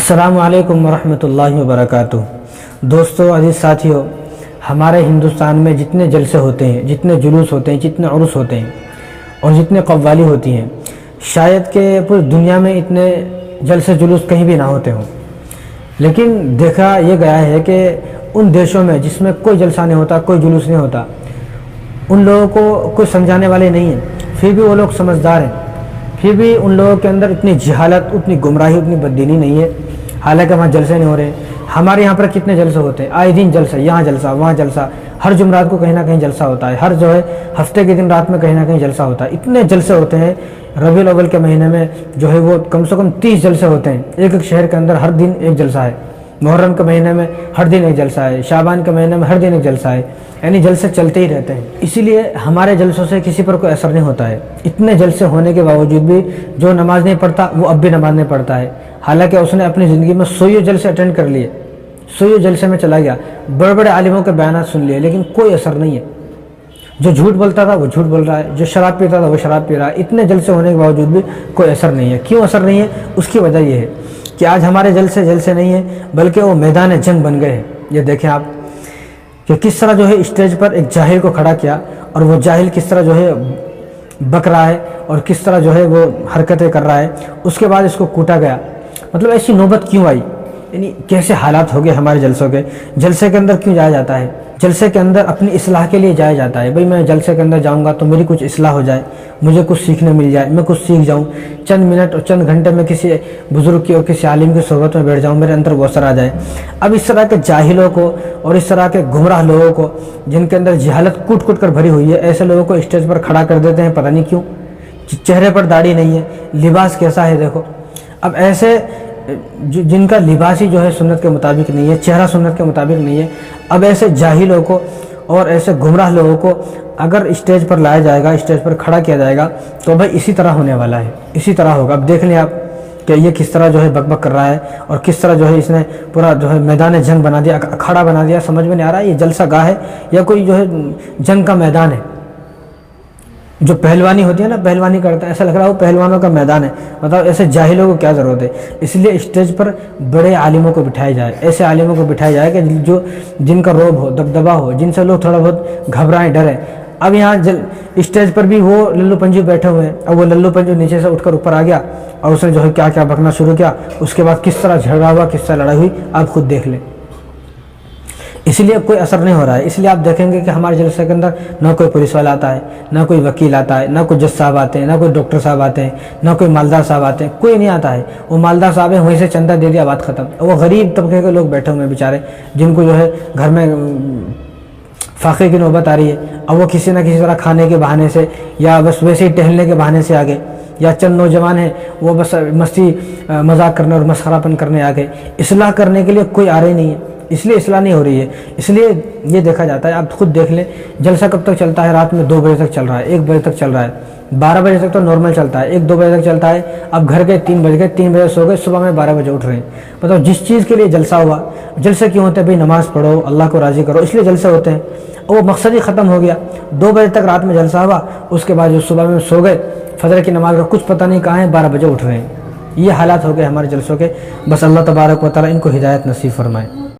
السلام علیکم ورحمۃ اللہ وبرکاتہ۔ دوستو، عزیز ساتھیو، ہمارے ہندوستان میں جتنے جلسے ہوتے ہیں، جتنے جلوس ہوتے ہیں، جتنے عرس ہوتے ہیں اور جتنے قوالی ہوتی ہیں، شاید کہ پوری دنیا میں اتنے جلسے جلوس کہیں بھی نہ ہوتے ہوں، لیکن دیکھا یہ گیا ہے کہ ان دیشوں میں جس میں کوئی جلسہ نہیں ہوتا، کوئی جلوس نہیں ہوتا، ان لوگوں کو کوئی سمجھانے والے نہیں ہیں، پھر بھی وہ لوگ سمجھدار ہیں، پھر بھی ان لوگوں کے اندر اتنی جہالت، اتنی گمراہی، اتنی بددینی نہیں ہے، حالانکہ وہاں جلسے نہیں ہو رہے۔ ہمارے یہاں پر کتنے جلسے ہوتے ہیں، آئے دن جلسہ، یہاں جلسہ، وہاں جلسہ، ہر جمعرات کو کہیں نہ کہیں جلسہ ہوتا ہے، ہر ہفتے کے دن رات میں کہیں نہ کہیں جلسہ ہوتا ہے، اتنے جلسے ہوتے ہیں۔ ربیع الاول کے مہینے میں وہ کم سے کم 30 جلسے ہوتے ہیں، ایک شہر کے اندر ہر دن ایک جلسہ ہے۔ محرم کے مہینے میں ہر دن ایک جلسہ ہے، شعبان کے مہینے میں ہر دن ایک جلسہ ہے، یعنی جلسے چلتے ہی رہتے ہیں۔ اسی لیے ہمارے جلسوں سے کسی پر کوئی اثر نہیں ہوتا ہے۔ اتنے جلسے ہونے کے باوجود بھی جو نماز نہیں پڑھتا وہ اب بھی نماز نہیں پڑھتا ہے، حالانکہ اس نے اپنی زندگی میں 100 جلسے اٹینڈ کر لیے، 100 جلسے میں چلا گیا، بڑے بڑے عالموں کے بیانات سن لیے، لیکن کوئی اثر نہیں ہے۔ جو جھوٹ بولتا تھا وہ جھوٹ بول رہا ہے، جو شراب پیتا تھا وہ شراب پی رہا ہے۔ اتنے جلسے ہونے کے باوجود بھی کوئی اثر نہیں ہے۔ کیوں اثر نہیں ہے؟ اس کی وجہ یہ ہے کہ آج ہمارے جلسے نہیں ہیں، بلکہ وہ میدان جنگ بن گئے ہیں۔ یہ دیکھیں آپ کہ کس طرح اسٹیج پر ایک جاہل کو کھڑا کیا، اور وہ جاہل کس طرح بک رہا ہے اور کس طرح وہ حرکتیں کر رہا ہے، اس کے بعد اس کو کوٹا گیا۔ مطلب ایسی نوبت کیوں آئی؟ یعنی کیسے حالات ہو گئے ہمارے جلسوں کے؟ جلسے کے اندر کیوں جایا جاتا ہے؟ جلسے کے اندر اپنی اصلاح کے لیے جایا جاتا ہے۔ بھئی میں جلسے کے اندر جاؤں گا تو میری کچھ اصلاح ہو جائے، مجھے کچھ سیکھنے مل جائے، میں کچھ سیکھ جاؤں، چند منٹ اور چند گھنٹے میں کسی بزرگ کی اور کسی عالم کی صحبت میں بیٹھ جاؤں، میرے اندر وہ اثر آ جائے۔ اب اس طرح کے جاہلوں کو اور اس طرح کے گمراہ لوگوں کو، جن کے اندر جہالت کوٹ کوٹ کر بھری ہوئی ہے، ایسے لوگوں کو اسٹیج پر کھڑا کر دیتے ہیں، پتہ نہیں کیوں۔ چہرے پر داڑھی نہیں ہے، لباس کیسا ہے دیکھو۔ اب ایسے جن کا لباس ہی سنت کے مطابق نہیں ہے، چہرہ سنت کے مطابق نہیں ہے، اب ایسے جاہلوں کو اور ایسے گمراہ لوگوں کو اگر اسٹیج پر لایا جائے گا، اسٹیج پر کھڑا کیا جائے گا، تو بھائی اسی طرح ہونے والا ہے، اسی طرح ہوگا۔ اب دیکھ لیں آپ کہ یہ کس طرح بک بک کر رہا ہے، اور کس طرح اس نے پورا میدان جنگ بنا دیا، کھڑا بنا دیا۔ سمجھ میں نہیں آ رہا ہے یہ جلسہ گاہ ہے یا کوئی جنگ کا میدان ہے۔ جو پہلوانی ہوتی ہے نا، پہلوانی کرتا ہے، ایسا لگ رہا ہے وہ پہلوانوں کا میدان ہے۔ مطلب ایسے جاہلوں کو کیا ضرورت ہے؟ اس لیے اسٹیج پر بڑے عالموں کو بٹھایا جائے، ایسے عالموں کو بٹھایا جائے کہ جن کا رعب ہو، دبدبا ہو، جن سے لوگ تھوڑا بہت گھبرائیں، ڈریں۔ اب یہاں اسٹیج پر بھی وہ للو پنجو بیٹھے ہوئے ہیں، اب وہ للو پنجو نیچے سے اٹھ کر اوپر آ گیا اور اس نے کیا کیا بکنا شروع کیا، اس کے بعد کس طرح جھگڑا ہوا، کس طرح لڑائی ہوئی، آپ خود دیکھ لیں۔ اس لیے اب کوئی اثر نہیں ہو رہا ہے۔ اس لیے آپ دیکھیں گے کہ ہمارے جلسے کے اندر نہ کوئی پولیس والا آتا ہے، نہ کوئی وکیل آتا ہے، نہ کوئی جج صاحب آتے ہیں، نہ کوئی ڈاکٹر صاحب آتے ہیں، نہ کوئی مالدار صاحب آتے ہیں، کوئی نہیں آتا ہے۔ وہ مالدار صاحب ہیں، وہیں سے چندہ دے دیا، بات ختم۔ وہ غریب طبقے کے لوگ بیٹھے ہوئے ہیں بیچارے، جن کو گھر میں فاقے کی نوبت آ رہی ہے، اب وہ کسی نہ کسی طرح کھانے کے بہانے سے یا بس ویسے ہی ٹہلنے کے بہانے سے آگے، یا چند نوجوان ہیں وہ بس مستی مذاق کرنے اور مسخرہ پن کرنے آگے، اصلاح کرنے کے لیے کوئی آ رہی نہیں ہے، اس لیے اصلاح نہیں ہو رہی ہے۔ اس لیے یہ دیکھا جاتا ہے، آپ خود دیکھ لیں، جلسہ کب تک چلتا ہے؟ رات میں 2 بجے تک چل رہا ہے، 1 بجے تک چل رہا ہے، 12 بجے تک تو نارمل چلتا ہے، 1-2 بجے تک چلتا ہے۔ اب گھر گئے 3 بج گئے، 3 بجے سو گئے، صبح میں 12 بجے اٹھ رہے ہیں۔ مطلب جس چیز کے لیے جلسہ ہوا، جلسے کیوں ہوتے ہیں؟ بھائی نماز پڑھو، اللہ کو راضی کرو، اس لیے جلسے ہوتے ہیں، اور وہ مقصد ہی ختم ہو گیا۔ 2 بجے تک رات میں جلسہ ہوا، اس کے بعد صبح میں سو گئے، فجر کی نماز کا کچھ پتہ نہیں کہاں ہے، 12 بجے اٹھ رہے ہیں۔ یہ حالات ہو گئے ہمارے جلسوں کے۔ بس اللہ تبارک و تعالیٰ ان کو ہدایت نصیب فرمائے۔